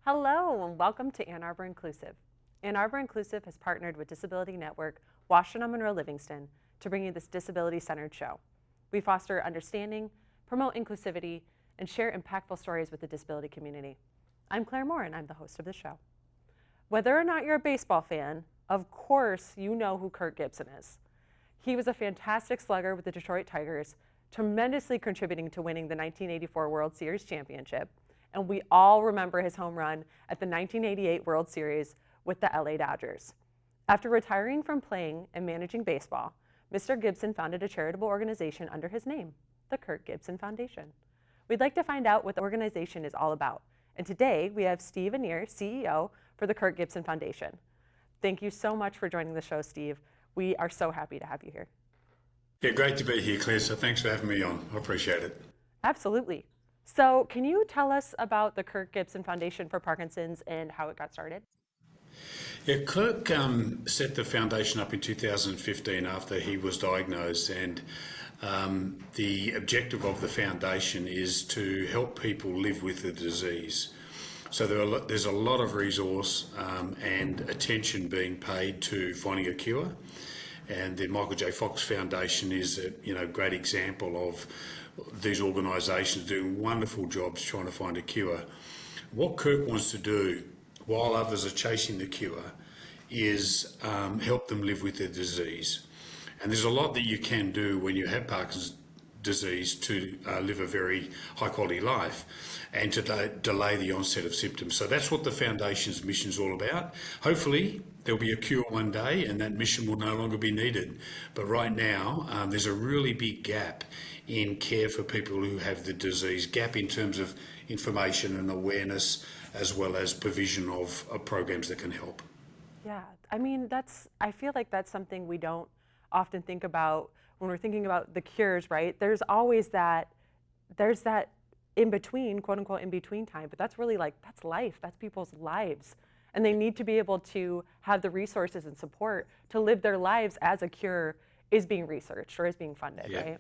Hello and welcome to Ann Arbor Inclusive. Ann Arbor Inclusive has partnered with Disability Network, Washtenaw Monroe Livingston to bring you this disability-centered show. We foster understanding, promote inclusivity, and share impactful stories with the disability community. I'm Claire Moore and I'm the host of the show. Whether or not you're a baseball fan, of course you know who Kirk Gibson is. He was a fantastic slugger with the Detroit Tigers, tremendously contributing to winning the 1984 World Series championship, and we all remember his home run at the 1988 World Series with the LA Dodgers. After retiring from playing and managing baseball, Mr. Gibson founded a charitable organization under his name, the Kirk Gibson Foundation. We'd like to find out what the organization is all about, and today we have Steve Annnear, CEO for the Kirk Gibson Foundation. Thank you so much for joining the show, Steve. We are so happy to have you here. Yeah, great to be here, Claire, so thanks for having me on. I appreciate it. Absolutely. So can you tell us about the Kirk Gibson Foundation for Parkinson's and how it got started? Yeah, Kirk set the foundation up in 2015 after he was diagnosed, and the objective of the foundation is to help people live with the disease. So there's a lot of resource and attention being paid to finding a cure, and the Michael J. Fox Foundation is a great example of these organisations doing wonderful jobs trying to find a cure. What Kirk wants to do, while others are chasing the cure, is help them live with their disease. And there's a lot that you can do when you have Parkinson's disease to live a very high quality life and to delay the onset of symptoms. So that's what the foundation's mission is all about. Hopefully there'll be a cure one day and that mission will no longer be needed. But right now there's a really big gap in care for people who have the disease, gap in terms of information and awareness as well as provision of programs that can help. Yeah, I mean, I feel like that's something we don't often think about when we're thinking about the cures, right? There's always that in between, quote unquote, in between time, but that's really that's life, that's people's lives. And they need to be able to have the resources and support to live their lives as a cure is being researched or is being funded, right?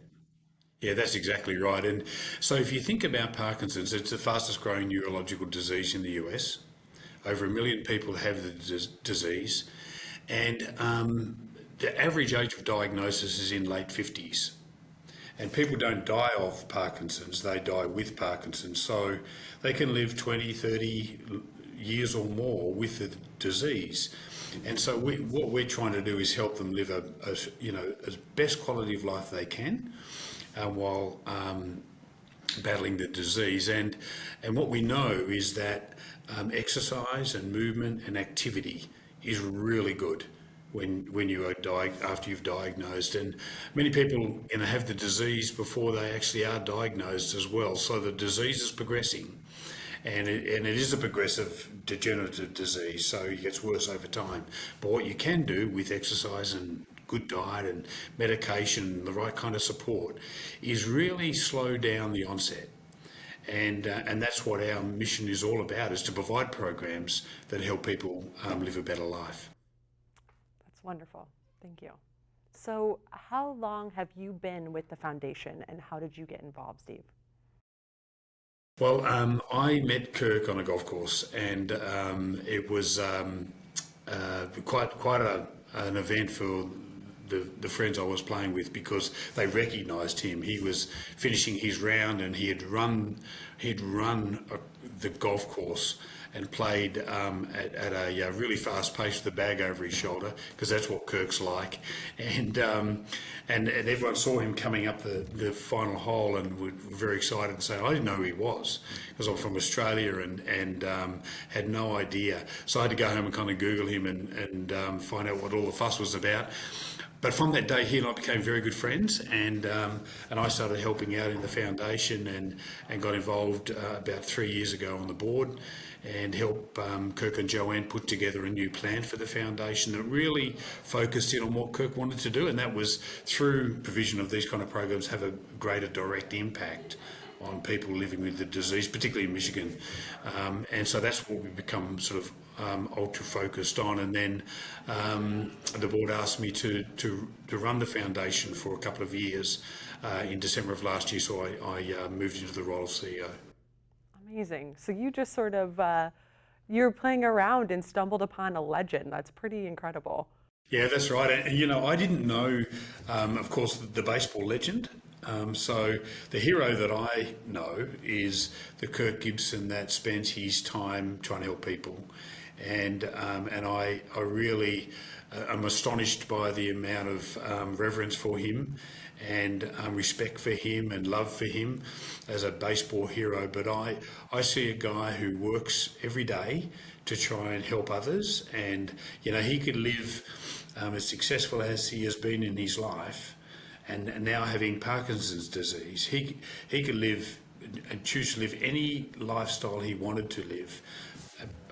Yeah, that's exactly right. And so if you think about Parkinson's, it's the fastest growing neurological disease in the US. Over 1 million people have the disease. And the average age of diagnosis is in late 50s. And people don't die of Parkinson's, they die with Parkinson's. So they can live 20, 30 years or more with the disease. And so what we're trying to do is help them live as best quality of life they can while battling the disease. And what we know is that exercise and movement and activity is really good when you are after you've diagnosed, and many people have the disease before they actually are diagnosed as well. So the disease is progressing, and it is a progressive degenerative disease, so it gets worse over time. But what you can do with exercise and good diet and medication, the right kind of support, is really slow down the onset. And that's what our mission is all about, is to provide programs that help people live a better life. That's wonderful. Thank you. So how long have you been with the foundation and how did you get involved, Steve? Well, I met Kirk on a golf course, and it was quite an event for the friends I was playing with, because they recognised him. He was finishing his round and he'd run the golf course and played at a really fast pace with the bag over his shoulder, because that's what Kirk's like. And everyone saw him coming up the final hole and were very excited to say, I didn't know who he was, because I'm from Australia and had no idea. So I had to go home and kind of Google him and find out what all the fuss was about. But from that day, he and I became very good friends, and I started helping out in the foundation and got involved about 3 years ago on the board, and helped Kirk and Joanne put together a new plan for the foundation that really focused in on what Kirk wanted to do, and that was through provision of these kind of programs have a greater direct impact on people living with the disease, particularly in Michigan. And so that's what we've become sort of ultra focused on. And then the board asked me to run the foundation for a couple of years in December of last year, so I moved into the role of CEO. Amazing. So you just sort of you're playing around and stumbled upon a legend. That's pretty incredible. Yeah, that's right. And you know, I didn't know, of course, the baseball legend. So the hero that I know is the Kirk Gibson that spends his time trying to help people, and I really am astonished by the amount of reverence for him and respect for him and love for him as a baseball hero. But I see a guy who works every day to try and help others, and you know, he could live as successful as he has been in his life, and now having Parkinson's disease, he could live and choose to live any lifestyle he wanted to live,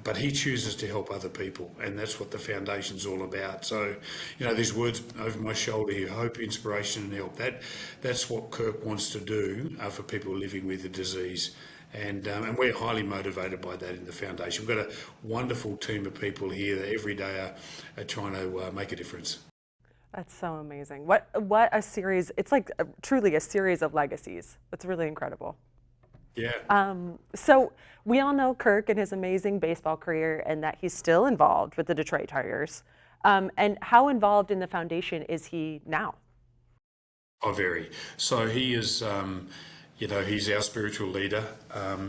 but he chooses to help other people, and that's what the foundation's all about. So, you know, these words over my shoulder here: hope, inspiration, and help. That's what Kirk wants to do for people living with the disease. And we're highly motivated by that in the foundation. We've got a wonderful team of people here that every day are trying to make a difference. That's so amazing. What a series. It's like truly a series of legacies. That's really incredible. Yeah. So we all know Kirk and his amazing baseball career and that he's still involved with the Detroit Tigers. And how involved in the foundation is he now? Oh, very. So he is, you know, he's our spiritual leader.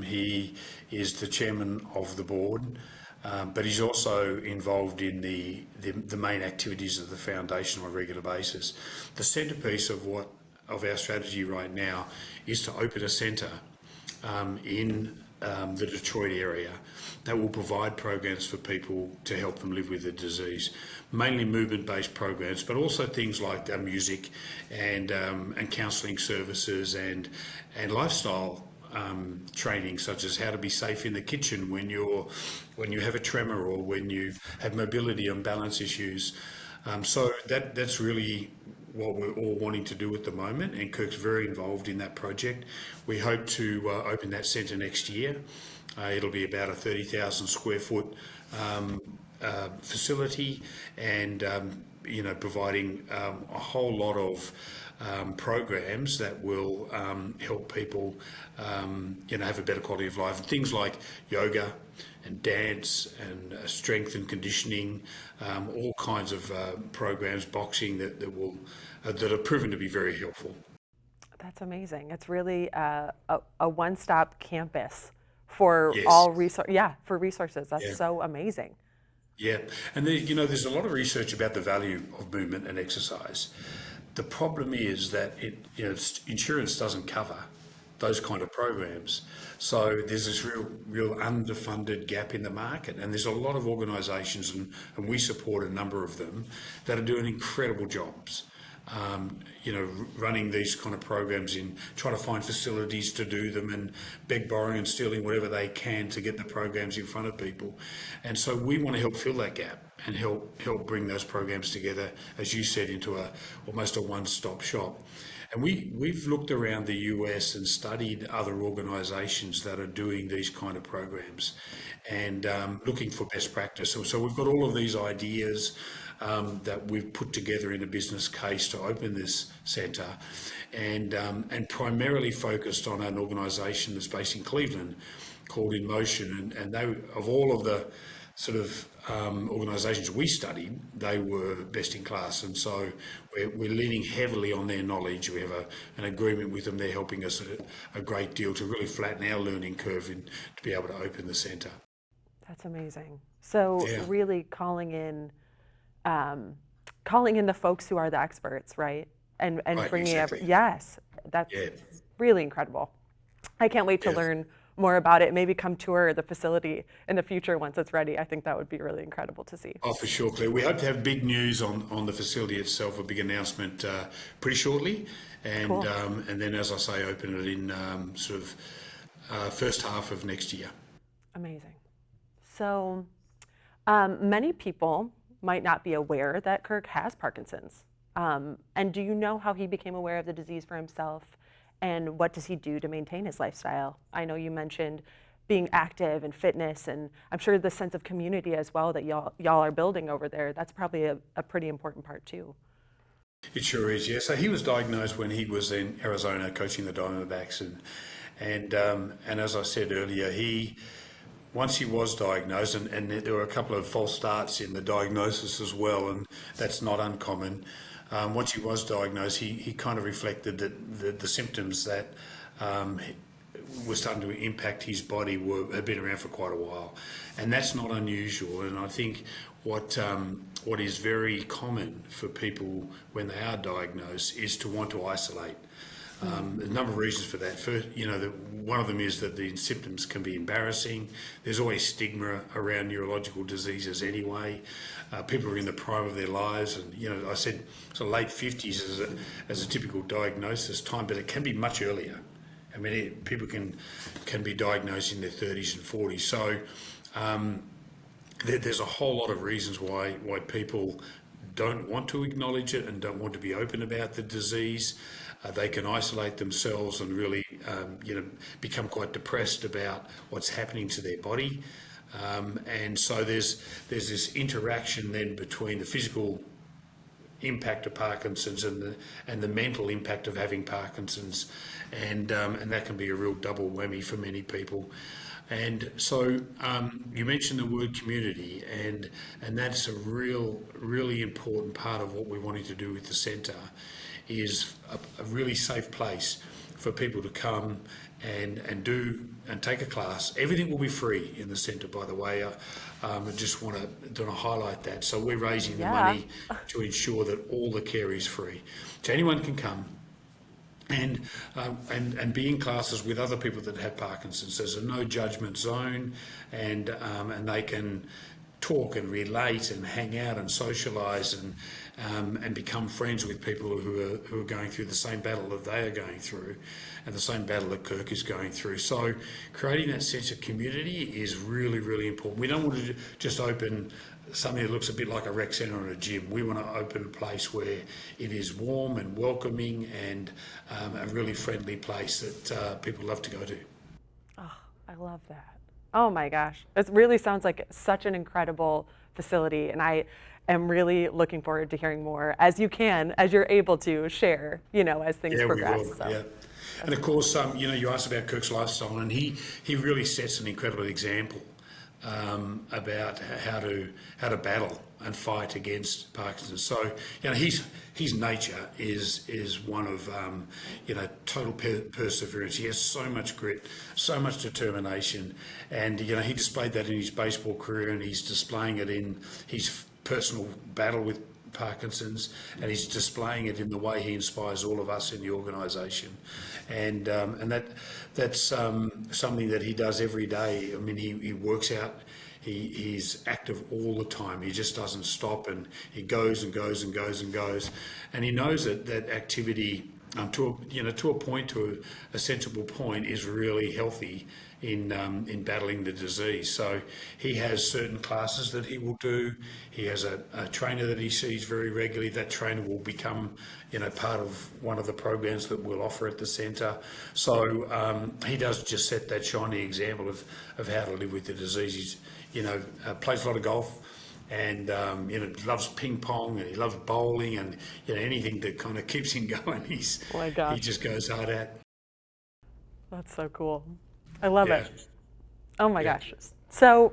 He is the chairman of the board, but he's also involved in the main activities of the foundation on a regular basis. The centrepiece of our strategy right now is to open a centre in the Detroit area that will provide programs for people to help them live with the disease, mainly movement-based programs, but also things like music and counselling services and lifestyle training, such as how to be safe in the kitchen when you have a tremor or when you have mobility and balance issues. So that's really what we're all wanting to do at the moment, and Kirk's very involved in that project. We hope to open that centre next year. It'll be about a 30,000 square foot facility, and you know, providing a whole lot of programs that will help people you know, have a better quality of life. And things like yoga and dance and strength and conditioning, all kinds of programs, boxing that are proven to be very helpful. That's amazing. It's really a one-stop campus for Yes. for resources. That's Yeah. so amazing. Yeah, and you know, there's a lot of research about the value of movement and exercise. The problem is that you know, insurance doesn't cover those kind of programs. So there's this real underfunded gap in the market, and there's a lot of organisations, and we support a number of them, that are doing incredible jobs. You know, running these kind of programs, in trying to find facilities to do them, and beg, borrowing and stealing whatever they can to get the programs in front of people. And so we want to help fill that gap and help bring those programs together, as you said, into almost a one-stop shop. And we've looked around the US and studied other organisations that are doing these kind of programs, and looking for best practice. So we've got all of these ideas that we've put together in a business case to open this centre, and primarily focused on an organisation that's based in Cleveland called In Motion, and they, of all of the sort of organisations we studied, they were best in class, and so we're leaning heavily on their knowledge. We have an agreement with them. They're helping us a great deal to really flatten our learning curve and to be able to open the centre. That's amazing. So Yeah. really calling in the folks who are the experts, right? And Right, bringing exactly. yes, that's Yeah. really incredible. I can't wait to Yes. learn more about it. Maybe come tour the facility in the future once it's ready. I think that would be really incredible to see. Oh, for sure, Claire. We hope to have big news on the facility itself, a big announcement pretty shortly, and Cool. and then, as I say, open it in sort of first half of next year. Amazing. So many people might not be aware that Kirk has Parkinson's. And do you know how he became aware of the disease for himself? And what does he do to maintain his lifestyle? I know you mentioned being active and fitness, and I'm sure the sense of community as well that y'all are building over there. That's probably a pretty important part too. It sure is, yeah. So he was diagnosed when he was in Arizona coaching the Diamondbacks, and as I said earlier, he once he was diagnosed, and there were a couple of false starts in the diagnosis as well, and that's not uncommon. Once he was diagnosed, he kind of reflected that the symptoms that were starting to impact his body had been around for quite a while, and that's not unusual. And I think what is very common for people when they are diagnosed is to want to isolate. A number of reasons for that. First, one of them is that the symptoms can be embarrassing. There's always stigma around neurological diseases anyway. People are in the prime of their lives, and I said so late 50s as a typical diagnosis time, but it can be much earlier. I mean, people can be diagnosed in their 30s and 40s. So there's a whole lot of reasons why people don't want to acknowledge it and don't want to be open about the disease. They can isolate themselves and really, become quite depressed about what's happening to their body. And so there's this interaction then between the physical impact of Parkinson's and the mental impact of having Parkinson's, and that can be a real double whammy for many people. And so you mentioned the word community, and that's a really important part of what we're wanting to do with the centre, is a really safe place for people to come and take a class. Everything will be free in the centre, by the way. I just want to highlight that. So we're raising the money to ensure that all the care is free. So anyone can come and be in classes with other people that have Parkinson's. There's a no judgment zone, and they can talk and relate and hang out and socialise and become friends with people who are going through the same battle that they are going through, and the same battle that Kirk is going through. So creating that sense of community is really, really important. We don't want to just open something that looks a bit like a rec centre or a gym. We want to open a place where it is warm and welcoming and a really friendly place that people love to go to. Oh, I love that. Oh my gosh. It really sounds like such an incredible facility, and I am really looking forward to hearing more as you're able to share, as things progress. We will, so. yeah. And of course, you asked about Kirk's lifestyle, and he really sets an incredible example about how to battle and fight against Parkinson's. So his nature is one of total perseverance. He has so much grit, so much determination, and he displayed that in his baseball career, and he's displaying it in his personal battle with Parkinson's, and he's displaying it in the way he inspires all of us in the organisation, and that's something that he does every day. I mean, he works out. He's active all the time. He just doesn't stop, and he goes and goes and goes and goes, and he knows that activity to a point, to a sensible point, is really healthy in battling the disease. So he has certain classes that he will do. He has a trainer that he sees very regularly. That trainer will become part of one of the programs that we'll offer at the centre. So he does just set that shining example of how to live with the disease. He's plays a lot of golf, and loves ping pong, and he loves bowling, and anything that kind of keeps him going. He just goes hard at. That's so cool. I love it. Oh my gosh. So,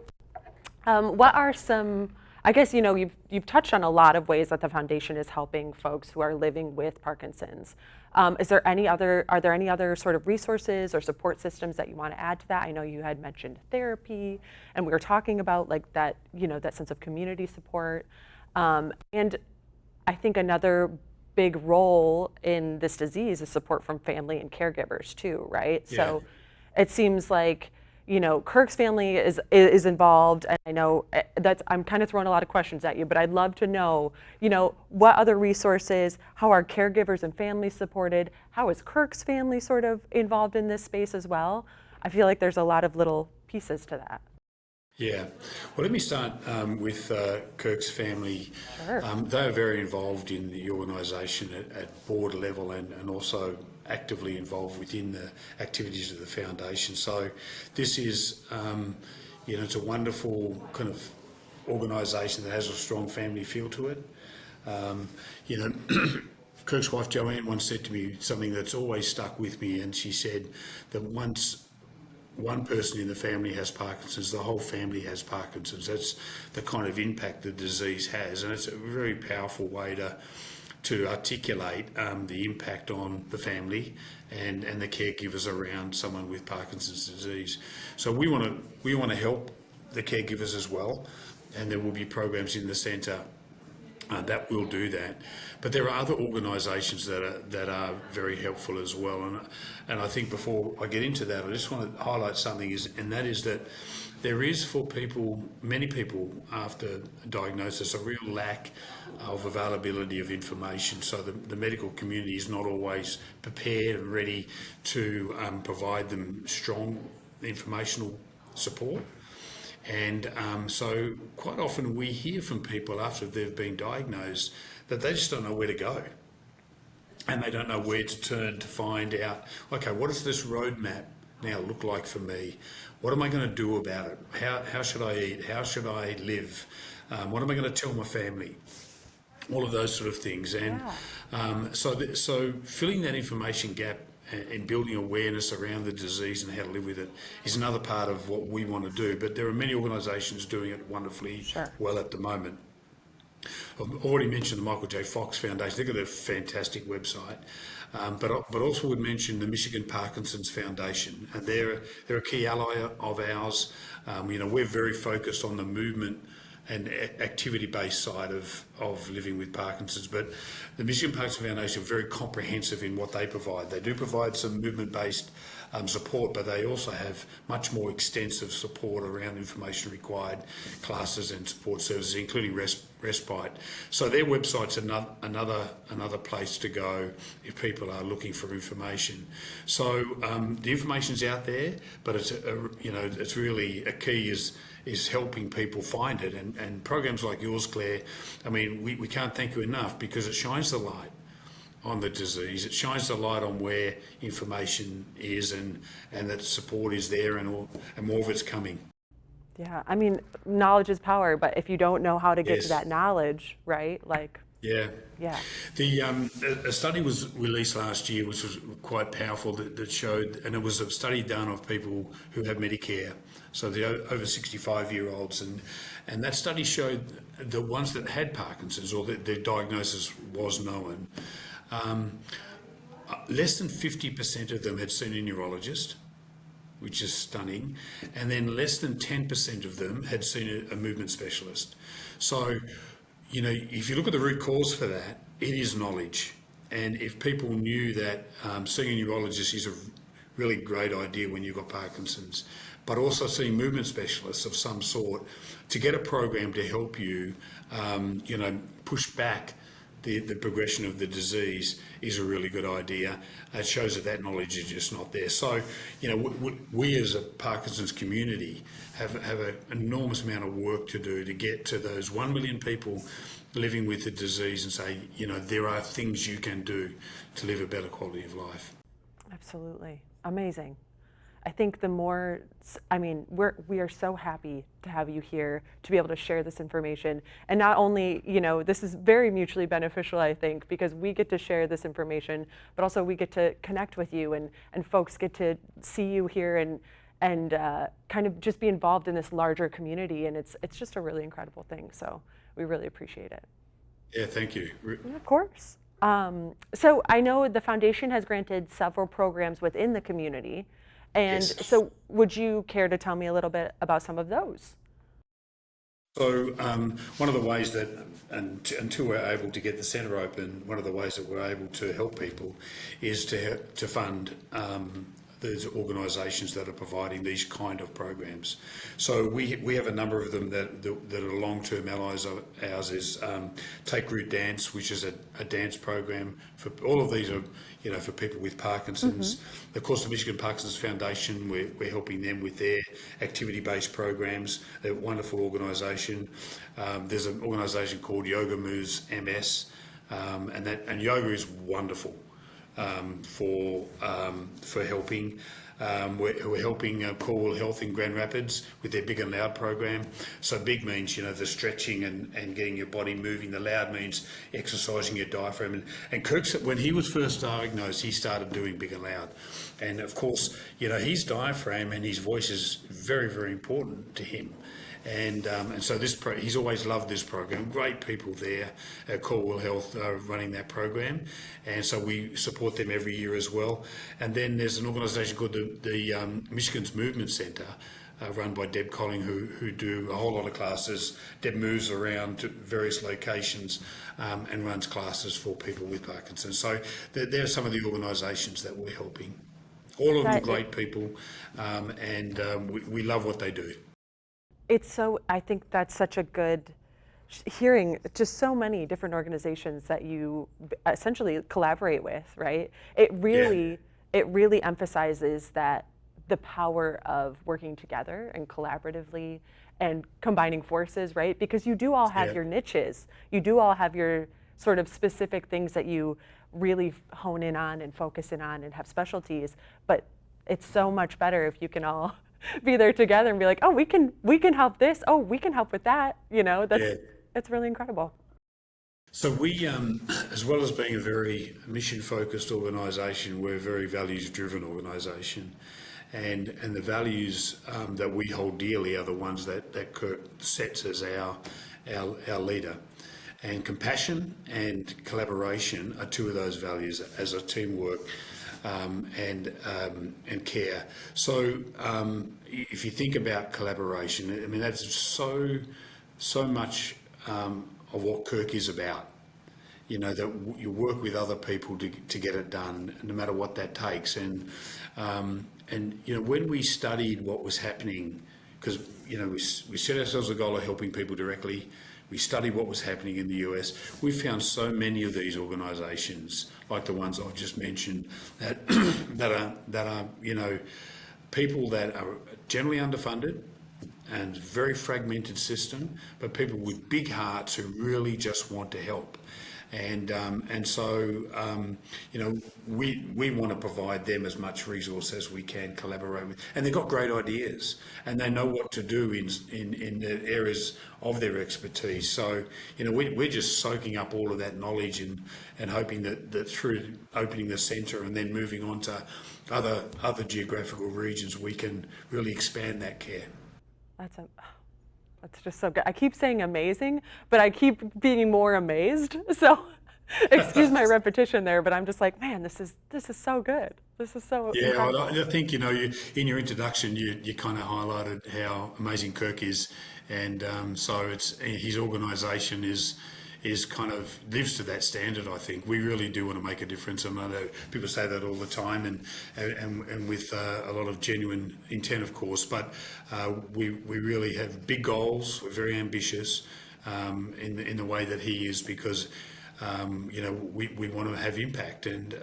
what are some? I guess you've touched on a lot of ways that the foundation is helping folks who are living with Parkinson's. Are there any other sort of resources or support systems that you want to add to that? I know you had mentioned therapy, and we were talking about like that, that sense of community support. And I think another big role in this disease is support from family and caregivers too, right? Yeah. So it seems like Kirk's family is involved, and I know I'm kind of throwing a lot of questions at you, but I'd love to know, what other resources, how are caregivers and families supported, how is Kirk's family sort of involved in this space as well? I feel like there's a lot of little pieces to that. Yeah. Well, let me start with Kirk's family. Sure. They are very involved in the organisation at board level and also actively involved within the activities of the foundation. So this is, it's a wonderful kind of organisation that has a strong family feel to it. Kirk's wife Joanne once said to me something that's always stuck with me, and she said that once one person in the family has Parkinson's, the whole family has Parkinson's. That's the kind of impact the disease has, and it's a very powerful way to articulate the impact on the family and the caregivers around someone with Parkinson's disease. So we want to help the caregivers as well, and there will be programs in the centre that will do that. But there are other organisations that are very helpful as well. And I think before I get into that, I just want to highlight something, and that is that there is for people, many people after diagnosis, a real lack of availability of information. So the medical community is not always prepared and ready to provide them strong informational support. And so quite often we hear from people after they've been diagnosed that they just don't know where to go. And they don't know where to turn to find out, okay, what does this roadmap now look like for me? What am I going to do about it? How should I eat? How should I live? What am I going to tell my family? All of those sort of things. And so filling that information gap and building awareness around the disease and how to live with it is another part of what we want to do. But there are many organisations doing it wonderfully well at the moment. I've already mentioned the Michael J. Fox Foundation. They've got a fantastic website. But also would mention the Michigan Parkinson's Foundation. And they're a key ally of ours. We're very focused on the movement and activity-based side of living with Parkinson's. But the Michigan Parkinson's Foundation are very comprehensive in what they provide. They do provide some movement-based support, but they also have much more extensive support around information required, classes and support services, including respite. So their website's another place to go if people are looking for information. So the information's out there, but it's really a key is helping people find it, and programs like yours, Claire, I mean, we can't thank you enough, because it shines the light on the disease. It shines the light on where information is, and that support is there, and more of it's coming. Yeah, I mean, knowledge is power, but if you don't know how to get to that knowledge, right? Like. Yeah. A study was released last year, which was quite powerful, that showed, and it was a study done of people who have Medicare, so the over 65-year-olds, and that study showed the ones that had Parkinson's, or their diagnosis was known, less than 50% of them had seen a neurologist, which is stunning, and then less than 10% of them had seen a movement specialist. So, if you look at the root cause for that, it is knowledge. And if people knew that seeing a neurologist is a really great idea when you've got Parkinson's, but also seeing movement specialists of some sort to get a program to help you, push back the progression of the disease is a really good idea. It shows that knowledge is just not there. So, we as a Parkinson's community have an enormous amount of work to do to get to those 1 million people living with the disease and say, there are things you can do to live a better quality of life. Absolutely. Amazing. I think we are so happy to have you here to be able to share this information. And not only, this is very mutually beneficial, I think, because we get to share this information, but also we get to connect with you, and folks get to see you here and kind of just be involved in this larger community. And it's just a really incredible thing. So we really appreciate it. Yeah, thank you. Yeah, of course. So I know the foundation has granted several programs within the community. And so would you care to tell me a little bit about some of those? So one of the ways that, until we're able to get the centre open, one of the ways that we're able to help people is to fund those organisations that are providing these kind of programs. So we have a number of them that are long-term allies of ours. Is Take Root Dance, which is a dance program for all of these are for people with Parkinson's. Mm-hmm. Of course, the Michigan Parkinson's Foundation, we're helping them with their activity-based programs. They're a wonderful organisation. There's an organisation called Yoga Moves MS, and yoga is wonderful. For helping. We're helping Cornwall Health in Grand Rapids with their Big and Loud program. So big means, the stretching and getting your body moving. The loud means exercising your diaphragm. And Kirk, when he was first diagnosed, he started doing Big and Loud. And of course, his diaphragm and his voice is very, very important to him. And so he's always loved this program. Great people there at Caldwell Health running that program, and so we support them every year as well. And then there's an organisation called the Michigan's Movement Centre, run by Deb Colling, who do a whole lot of classes. Deb moves around to various locations and runs classes for people with Parkinson's. So there are some of the organisations that we're helping. All of them are great people, and we love what they do. I think that's such a good hearing, just so many different organizations that you essentially collaborate with, right? It really emphasizes that the power of working together and collaboratively and combining forces, right? Because you do all have your niches. You do all have your sort of specific things that you really hone in on and focus in on and have specialties, but it's so much better if you can all be there together and be like, oh, we can help this. Oh, we can help with that. It's really incredible. So we, as well as being a very mission-focused organisation, we're a very values-driven organisation, and the values that we hold dearly are the ones that Kirk sets as our leader. And compassion and collaboration are two of those values, as a teamwork. And care. So if you think about collaboration, I mean, that's so much of what Kirk is about. That you work with other people to get it done, no matter what that takes. And when we studied what was happening, because we set ourselves a goal of helping people directly. We studied what was happening in the US. We found so many of these organisations, like the ones I've just mentioned, that are people that are generally underfunded and very fragmented system, but people with big hearts who really just want to help. And so we want to provide them as much resource as we can, collaborate with, and they've got great ideas and they know what to do in the areas of their expertise. So we're just soaking up all of that knowledge and hoping that through opening the centre and then moving on to other geographical regions, we can really expand that care. That's just so good. I keep saying amazing, but I keep being more amazed. So excuse my repetition there, but I'm just like, man, this is so good. This is so incredible. I think, in your introduction, you kind of highlighted how amazing Kirk is. And so his organisation is kind of lives to that standard. I think we really do want to make a difference, and I know people say that all the time, and with a lot of genuine intent, of course. But we really have big goals. We're very ambitious in the way that he is, because we want to have impact, and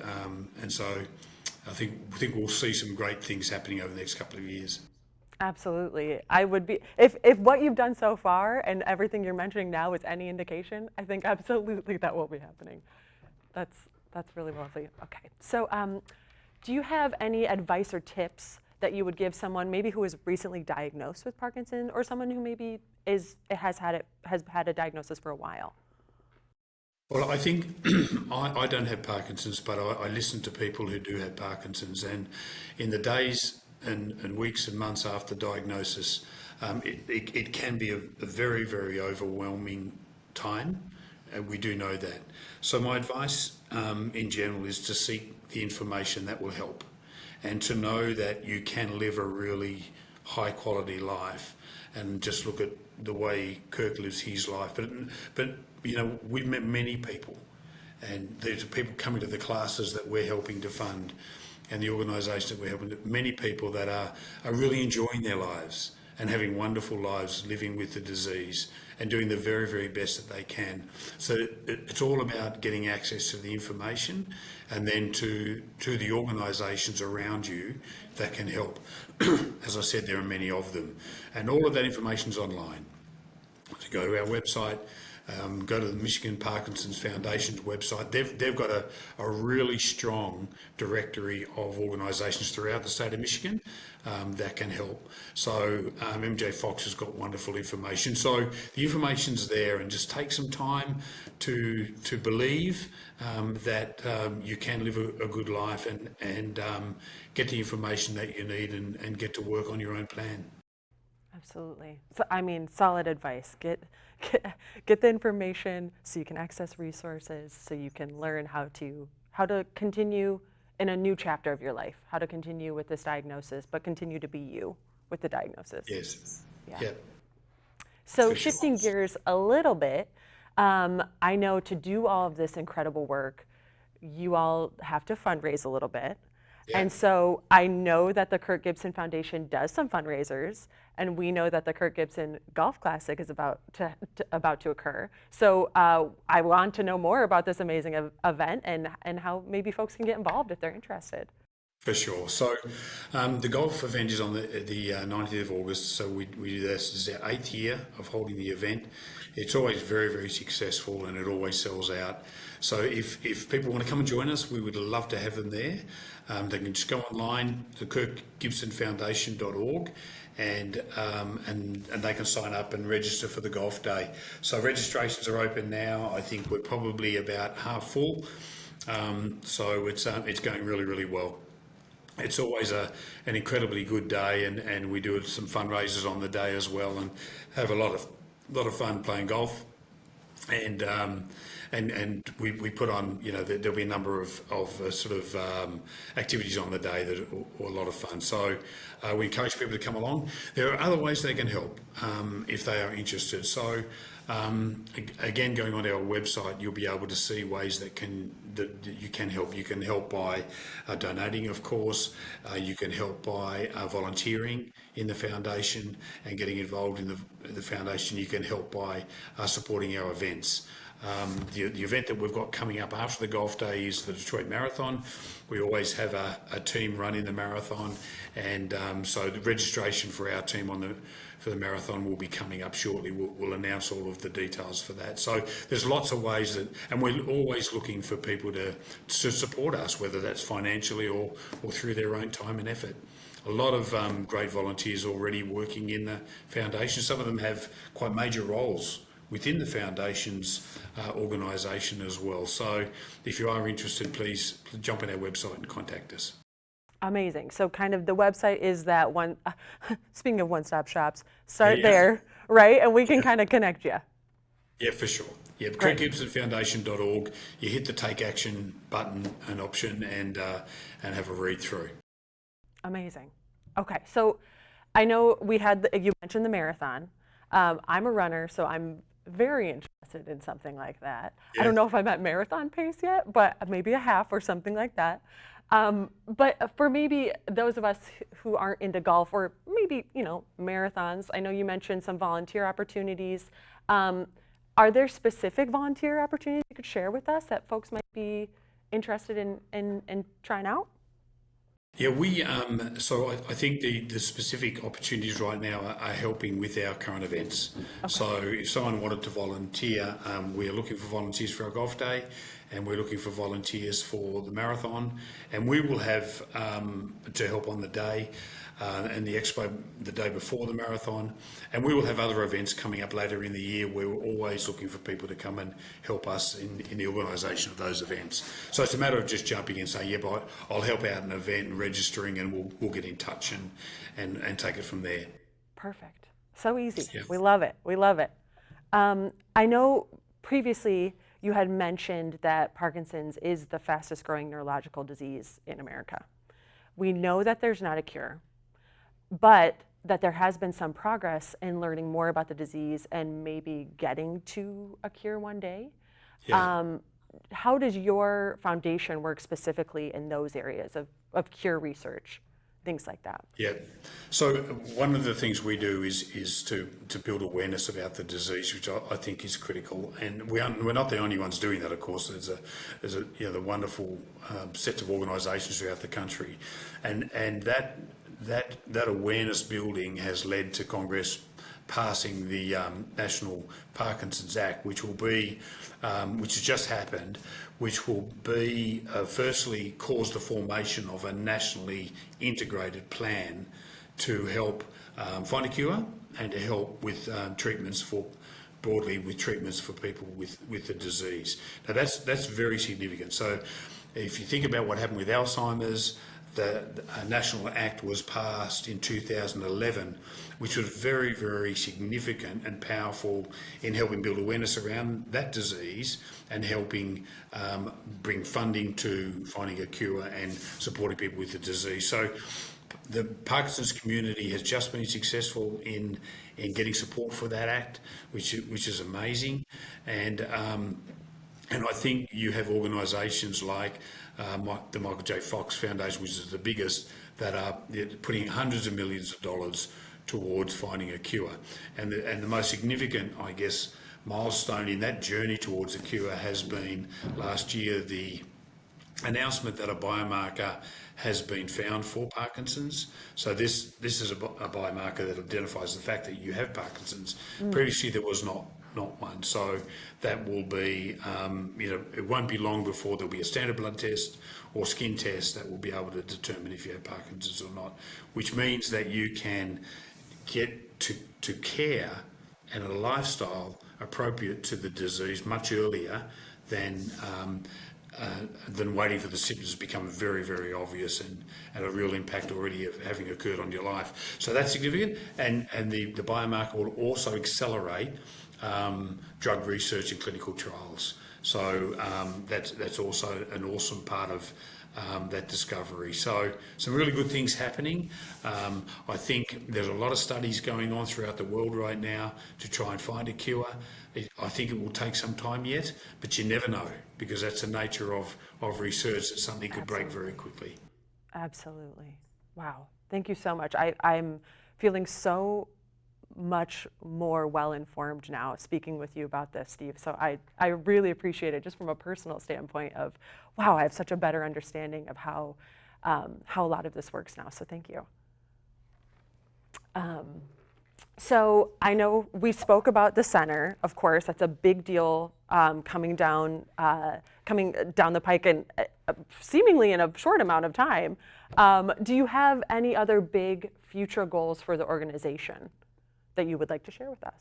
so I think we'll see some great things happening over the next couple of years. Absolutely. I would be, if what you've done so far and everything you're mentioning now is any indication, I think absolutely that will be happening. That's really lovely. Okay. So do you have any advice or tips that you would give someone maybe who is recently diagnosed with Parkinson, or someone who maybe has had a diagnosis for a while? Well, I think I don't have Parkinson's, but I listen to people who do have Parkinson's, and in the days and weeks and months after diagnosis, it can be a very, very overwhelming time. We do know that. So my advice in general is to seek the information that will help, and to know that you can live a really high quality life, and just look at the way Kirk lives his life. But we've met many people, and there's people coming to the classes that we're helping to fund, and the organisation that we're helping, many people that are really enjoying their lives and having wonderful lives living with the disease and doing the very, very best that they can. So it's all about getting access to the information, and then to the organisations around you that can help. As I said, there are many of them, and all of that information is online. So go to our website, Go to the Michigan Parkinson's Foundation's website. They've got a really strong directory of organisations throughout the state of Michigan that can help. So MJ Fox has got wonderful information. So the information's there, and just take some time to believe that you can live a good life and get the information that you need and get to work on your own plan. Absolutely. So, I mean, solid advice. Get the information so you can access resources, so you can learn how to continue in a new chapter of your life, how to continue with this diagnosis, but continue to be you with the diagnosis. Yes. Yeah. So shifting gears a little bit, I know to do all of this incredible work, you all have to fundraise a little bit. Yeah. And so I know that the Kirk Gibson Foundation does some fundraisers, and we know that the Kirk Gibson Golf Classic is about to occur. So I want to know more about this amazing event and how maybe folks can get involved if they're interested. For sure. So the golf event is on the 19th of August. So we do this. This is our 8th year of holding the event. It's always very, very successful, and it always sells out. So if people want to come and join us, we would love to have them there. They can just go online to kirkgibsonfoundation.org and they can sign up and register for the golf day. So registrations are open now. I think we're probably about half full. So it's going really, really well. It's always an incredibly good day, and we do some fundraisers on the day as well, and have a lot of fun playing golf. And we put on, there'll be a number of activities on the day that are a lot of fun. So we encourage people to come along. There are other ways they can help if they are interested. So again, going on our website, you'll be able to see ways that you can help. You can help by donating, of course. You can help by volunteering in the foundation and getting involved in the foundation. You can help by supporting our events. The event that we've got coming up after the golf day is the Detroit Marathon. We always have a team running the marathon, and so the registration for our team for the marathon will be coming up shortly. We'll announce all of the details for that. So there's lots of ways and we're always looking for people to support us, whether that's financially or through their own time and effort. A lot of great volunteers already working in the foundation. Some of them have quite major roles within the foundation's organisation as well. So if you are interested, please jump on our website and contact us. Amazing. So kind of the website is that one, speaking of one-stop shops, start there, right? And we can kind of connect you. Yeah, for sure. Yeah, kirkgibsonfoundation.org. You hit the take action button and option and have a read through. Amazing. Okay, so I know you mentioned the marathon. I'm a runner, so I'm very interested in something like that. Yeah. I don't know if I'm at marathon pace yet, but maybe a half or something like that. But for maybe those of us who aren't into golf, or maybe, marathons, I know you mentioned some volunteer opportunities. Are there specific volunteer opportunities you could share with us that folks might be interested in trying out? Yeah, so I think the specific opportunities right now are helping with our current events. Okay. So if someone wanted to volunteer, we are looking for volunteers for our golf day, and we're looking for volunteers for the marathon, and we will have to help on the day and the expo the day before the marathon, and we will have other events coming up later in the year where we're always looking for people to come and help us in the organisation of those events. So it's a matter of just jumping in and saying, yeah, but I'll help out an event and registering, and we'll get in touch and take it from there. Perfect. So easy. Yeah. We love it. We love it. I know previously you had mentioned that Parkinson's is the fastest growing neurological disease in America. We know that there's not a cure, but that there has been some progress in learning more about the disease and maybe getting to a cure one day. Yeah. How does your foundation work specifically in those areas of cure research, things like that? Yeah. So one of the things we do is to build awareness about the disease, which I think is critical. And we're not the only ones doing that, of course. There's the wonderful sets of organisations throughout the country, and that awareness building has led to Congress passing the National Parkinson's Act, which will be, which has just happened, which will be firstly cause the formation of a nationally integrated plan to help find a cure and to help with treatments for broadly with treatments for people with the disease. Now that's very significant. So if you think about what happened with Alzheimer's, the National Act was passed in 2011, which was very, very significant and powerful in helping build awareness around that disease and helping bring funding to finding a cure and supporting people with the disease. So the Parkinson's community has just been successful in getting support for that act, which is amazing. And I think you have organisations like the Michael J. Fox Foundation, which is the biggest, that are putting hundreds of millions of dollars towards finding a cure. And the most significant, I guess, milestone in that journey towards a cure has been last year the announcement that a biomarker has been found for Parkinson's. So this is a biomarker that identifies the fact that you have Parkinson's. Previously there was not one. So that will be, it won't be long before there'll be a standard blood test or skin test that will be able to determine if you have Parkinson's or not, which means that you can get to care and a lifestyle appropriate to the disease much earlier than waiting for the symptoms to become very, very obvious and a real impact already of having occurred on your life. So that's significant, and the biomarker will also accelerate drug research and clinical trials. So that's also an awesome part of that discovery. So some really good things happening. I think there's a lot of studies going on throughout the world right now to try and find a cure. I think it will take some time yet, but you never know, because that's the nature of research, that something could break very quickly. Absolutely. Wow. Thank you so much. I'm feeling so much more well-informed now speaking with you about this, Steve. So I really appreciate it, just from a personal standpoint of, wow, I have such a better understanding of how a lot of this works now. So thank you. So I know we spoke about the center, of course. That's a big deal coming down the pike and seemingly in a short amount of time. Do you have any other big future goals for the organization that you would like to share with us?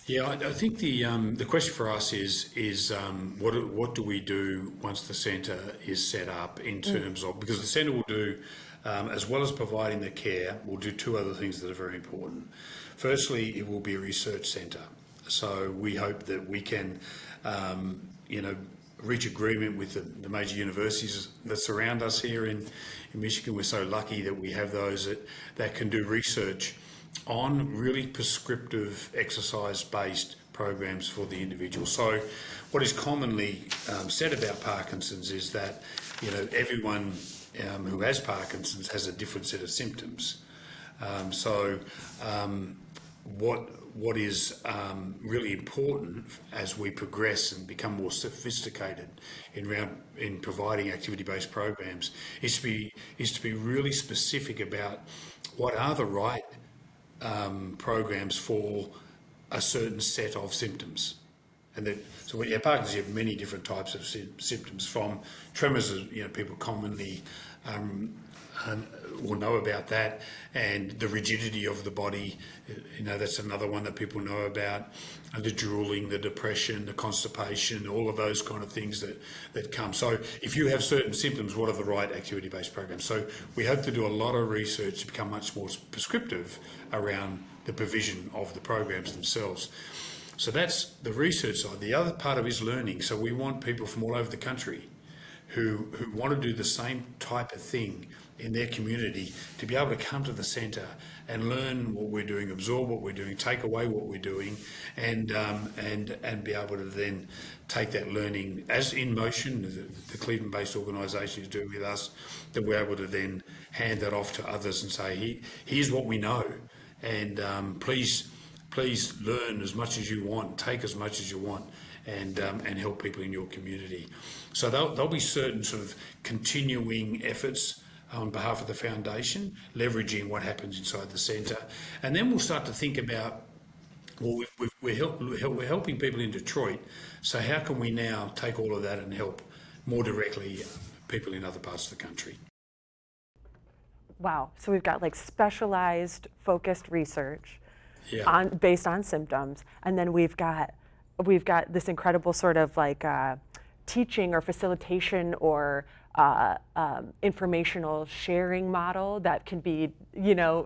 Yeah, I think the question for us is what do we do once the centre is set up in terms of, because the centre will do, as well as providing the care, will do two other things that are very important. Firstly, it will be a research centre. So we hope that we can, reach agreement with the major universities that surround us here in Michigan. We're so lucky that we have those that can do research on really prescriptive exercise-based programs for the individual. So what is commonly said about Parkinson's is that, everyone who has Parkinson's has a different set of symptoms. What is really important as we progress and become more sophisticated in providing activity-based programs is to be really specific about what are the right programs for a certain set of symptoms. And so when you have Parkinson's, you have many different types of symptoms, from tremors, people commonly will know about that, and the rigidity of the body, that's another one that people know about, and the drooling, the depression, the constipation, all of those kind of things that come. So if you have certain symptoms, what are the right activity-based programs? So we hope to do a lot of research to become much more prescriptive around the provision of the programs themselves. So that's the research side. The other part of it is learning. So we want people from all over the country who want to do the same type of thing in their community to be able to come to the centre and learn what we're doing, absorb what we're doing, take away what we're doing, and be able to then take that learning as in motion, the Cleveland-based organisations do with us, that we're able to then hand that off to others and say, here's what we know, and please learn as much as you want, take as much as you want, and help people in your community. So there'll be certain sort of continuing efforts on behalf of the foundation, leveraging what happens inside the centre. And then we'll start to think about Well, we're helping people in Detroit. So how can we now take all of that and help more directly people in other parts of the country? Wow. So we've got like specialized, focused research Yeah, based on symptoms, and then we've got this incredible sort of like teaching or facilitation or informational sharing model that can be,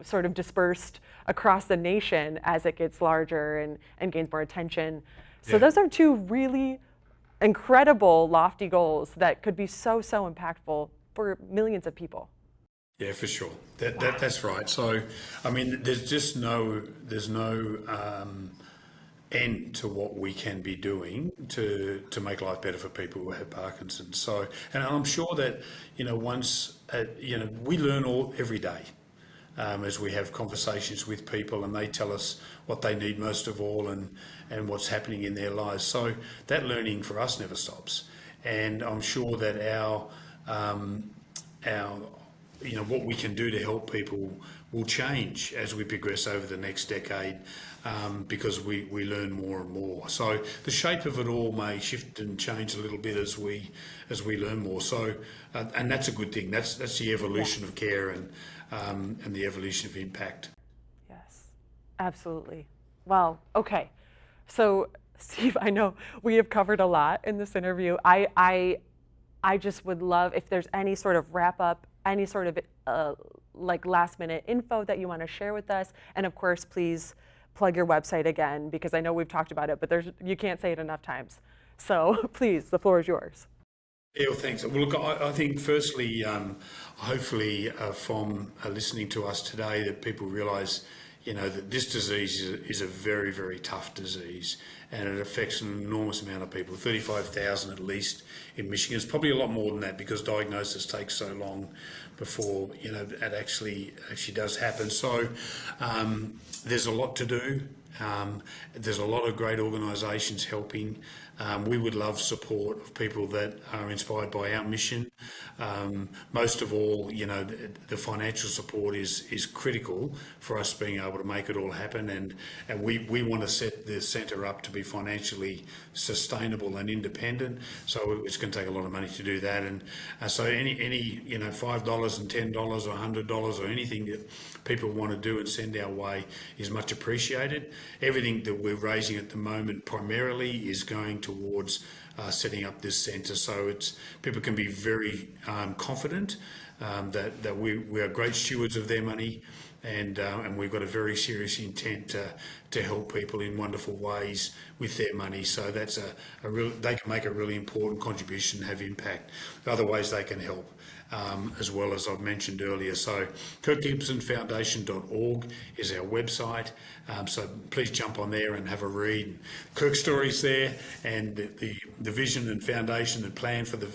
sort of dispersed across the nation as it gets larger and gains more attention. So yeah. those are two really incredible, lofty goals that could be so, so impactful for millions of people. Yeah, for sure. That's right. So, I mean, there's no end to what we can be doing to make life better for people who have Parkinson's. So, and I'm sure that once we learn every day. As we have conversations with people and they tell us what they need most of all and what's happening in their lives. So that learning for us never stops. And I'm sure that our what we can do to help people will change as we progress over the next decade, because we learn more and more. So the shape of it all may shift and change a little bit as we learn more. So and that's a good thing. That's the evolution of care and the evolution of impact. Yes, absolutely. Well, okay. So, Steve, I know we have covered a lot in this interview. I just would love if there's any sort of wrap up, any sort of like last minute info that you want to share with us. And of course, please plug your website again, because I know we've talked about it, but you can't say it enough times. So please, the floor is yours. Yeah, well, thanks. Well, look, I think firstly, hopefully from listening to us today, that people realise, that this disease is a very, very tough disease, and it affects an enormous amount of people, 35,000 at least in Michigan. It's probably a lot more than that because diagnosis takes so long before, it actually does happen. So there's a lot to do. There's a lot of great organisations helping. We would love support of people that are inspired by our mission. Most of all, the financial support is critical for us being able to make it all happen. And we want to set the centre up to be financially sustainable and independent. So it's going to take a lot of money to do that. And so any $5 and $10 or $100 or anything that people want to do and send our way is much appreciated. Everything that we're raising at the moment primarily is going towards setting up this centre, so people can be very confident that we are great stewards of their money, and we've got a very serious intent to help people in wonderful ways with their money. So that's they can make a really important contribution, have impact. Other ways they can help. As well, as I've mentioned earlier. So KirkGibsonFoundation.org is our website. So please jump on there and have a read. Kirk's story's there, and the vision and foundation and plan for the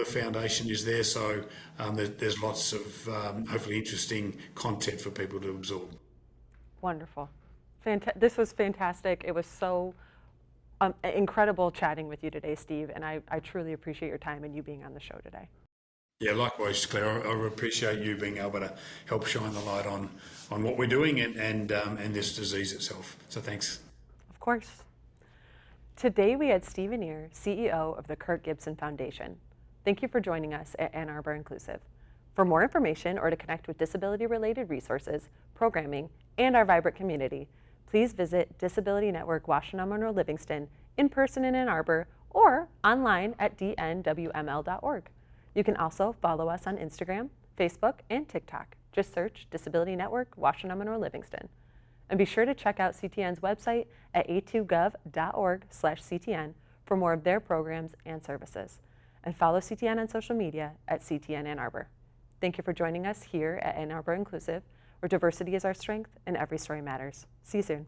foundation is there. So there's lots of hopefully interesting content for people to absorb. Wonderful. This was fantastic. It was so incredible chatting with you today, Steve, and I truly appreciate your time and you being on the show today. Yeah, likewise, Claire. I appreciate you being able to help shine the light on what we're doing and this disease itself. So thanks. Of course. Today we had Steve Annnear, CEO of the Kirk Gibson Foundation. Thank you for joining us at Ann Arbor Inclusive. For more information or to connect with disability-related resources, programming, and our vibrant community, please visit Disability Network Washtenaw Monroe Livingston in person in Ann Arbor or online at dnwml.org. You can also follow us on Instagram, Facebook, and TikTok. Just search Disability Network Washtenaw Monroe Livingston. And be sure to check out CTN's website at a2gov.org/CTN for more of their programs and services. And follow CTN on social media at CTN Ann Arbor. Thank you for joining us here at Ann Arbor Inclusive, where diversity is our strength and every story matters. See you soon.